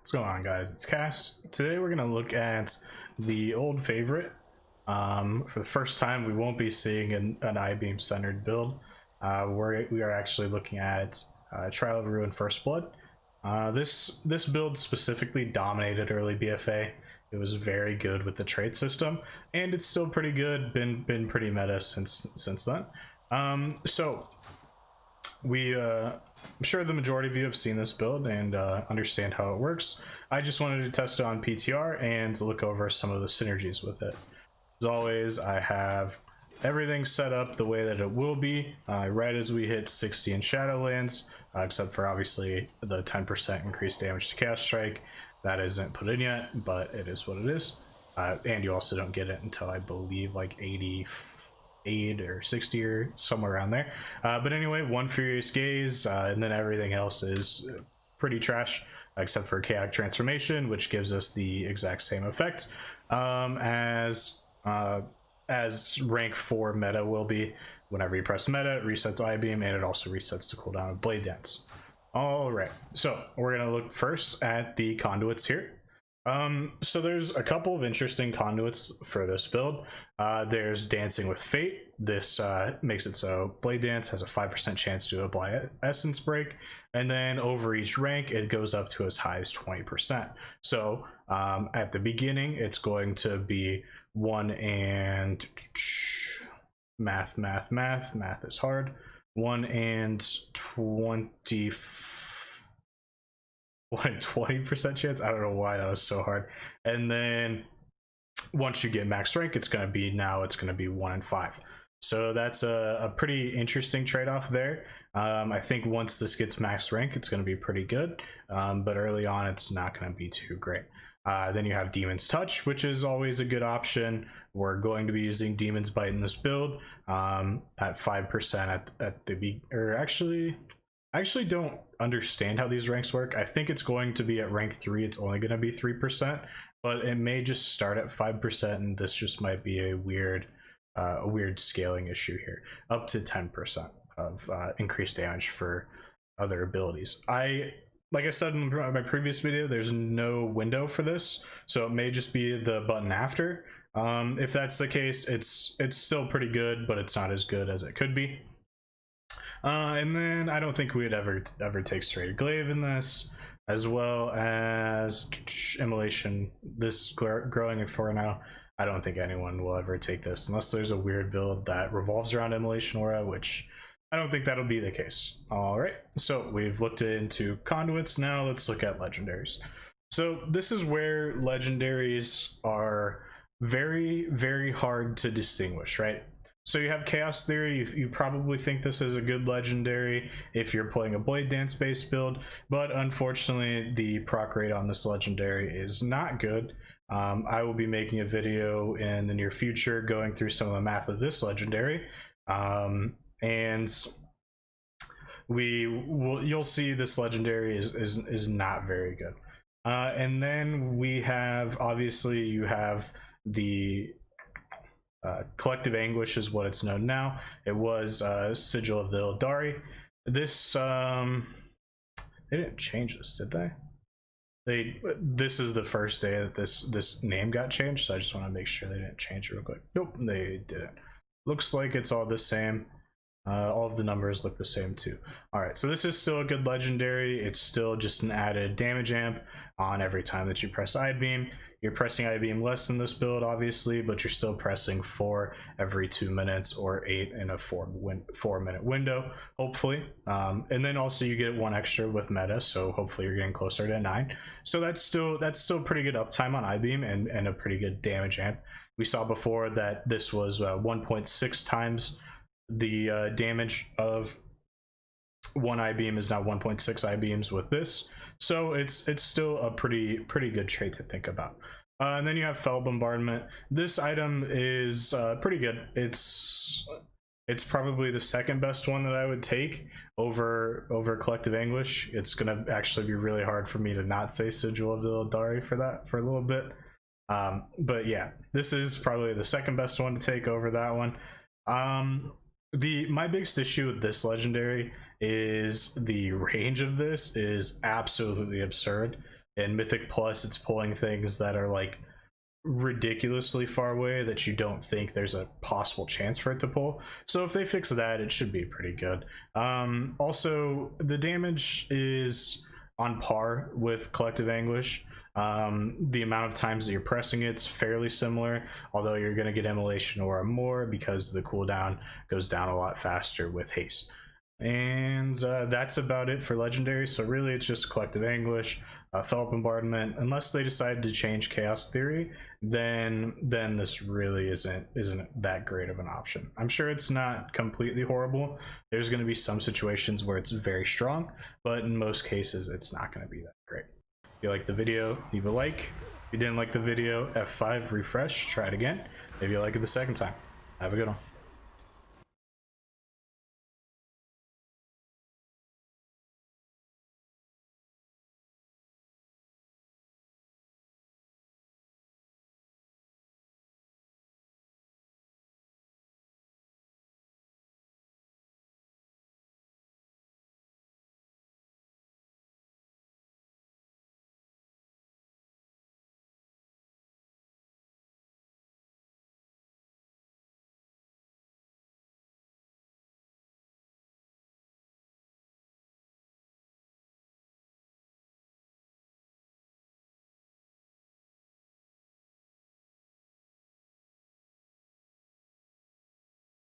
What's going on, guys? It's Cass. Today we're going to look at the old favorite. For the first time, we won't be seeing an I-beam centered build. We are actually looking at Trial of Ruin First Blood. This build specifically dominated early BFA. It was very good with the trait system, and it's still pretty good. Been pretty meta since then. I'm sure the majority of you have seen this build and understand how it works. I just wanted to test it on PTR and look over some of the synergies with it. As always, I have everything set up the way that it will be right as we hit 60 in Shadowlands, except for obviously the 10% increased damage to Chaos Strike. That isn't put in yet, but it is what it is. And you also don't get it until I believe like 88 or 60 or somewhere around there. But anyway, one Furious Gaze, and then everything else is pretty trash, except for Chaotic Transformation, which gives us the exact same effect as rank 4 meta will be. Whenever you press meta, it resets I-beam, and it also resets the cooldown of Blade Dance. All right, so we're gonna look first at the conduits here. So there's a couple of interesting conduits for this build. There's Dancing with Fate. This makes it so Blade Dance has a 5% chance to apply Essence Break, and then over each rank it goes up to as high as 20%. So at the beginning it's going to be 1 and math is hard. 1 and 20% chance. I don't know why that was so hard. And then once you get max rank, it's going to be 1 and 5. So that's a pretty interesting trade-off there. I think once this gets max rank, it's going to be pretty good, but early on it's not going to be too great. Then you have Demon's Touch, which is always a good option. We're going to be using Demon's Bite in this build at 5% at the I actually don't understand how these ranks work. I think it's going to be at rank 3, it's only going to be 3%, but it may just start at 5%, and this just might be a weird scaling issue here, up to 10% of increased damage for other abilities. Like I said in my previous video, there's no window for this, so it may just be the button after. If that's the case, it's still pretty good, but it's not as good as it could be. And then I don't think we'd ever take Serrated Glaive in this, as well as Immolation. This growing it for now. I don't think anyone will ever take this unless there's a weird build that revolves around Immolation Aura, which I don't think that'll be the case. All right, so we've looked into conduits. Now let's look at legendaries. So this is where legendaries are very, very hard to distinguish, right? So you have Chaos Theory. You probably think this is a good legendary if you're playing a Blade Dance based build, but unfortunately the proc rate on this legendary is not good. I will be making a video in the near future going through some of the math of this legendary, and you'll see this legendary is not very good. And then we have, obviously you have the Collective Anguish is what it's known now. It was Sigil of the Legendary. This they didn't change this, did they? This is the first day that this name got changed, so I just want to make sure they didn't change it real quick. Nope, they didn't. Looks like it's all the same. All of the numbers look the same too. All right, so this is still a good legendary. It's still just an added damage amp on every time that you press I-beam. You're pressing I-beam less in this build, obviously, but you're still pressing 4 every 2 minutes or 8 in a 4-minute window, hopefully. And then also you get 1 extra with meta, so hopefully you're getting closer to 9. So that's still pretty good uptime on I-beam and a pretty good damage amp. We saw before that this was 1.6 times the damage of 1 I-beam is now 1.6 I-beams with this. So it's still a pretty good trait to think about. And then you have Fell Bombardment. This item is pretty good. It's probably the second best one that I would take over Collective Anguish. It's gonna actually be really hard for me to not say Sigil of the Legendary for a little bit. But yeah, this is probably the second best one to take over that one. My biggest issue with this legendary is the range of this is absolutely absurd. In Mythic Plus, it's pulling things that are like ridiculously far away that you don't think there's a possible chance for it to pull. So if they fix that, it should be pretty good. Also, the damage is on par with Collective Anguish. The amount of times that you're pressing it's fairly similar, although you're going to get Immolation Aura more because the cooldown goes down a lot faster with haste. And that's about it for Legendary. So really it's just Collective Anguish, Fellow Bombardment. Unless they decide to change Chaos Theory, then this really isn't that great of an option. I'm sure it's not completely horrible. There's going to be some situations where it's very strong, but in most cases it's not going to be that great. If you liked the video, leave a like. If you didn't like the video, F5, refresh, try it again. Maybe you'll like it the second time. Have a good one.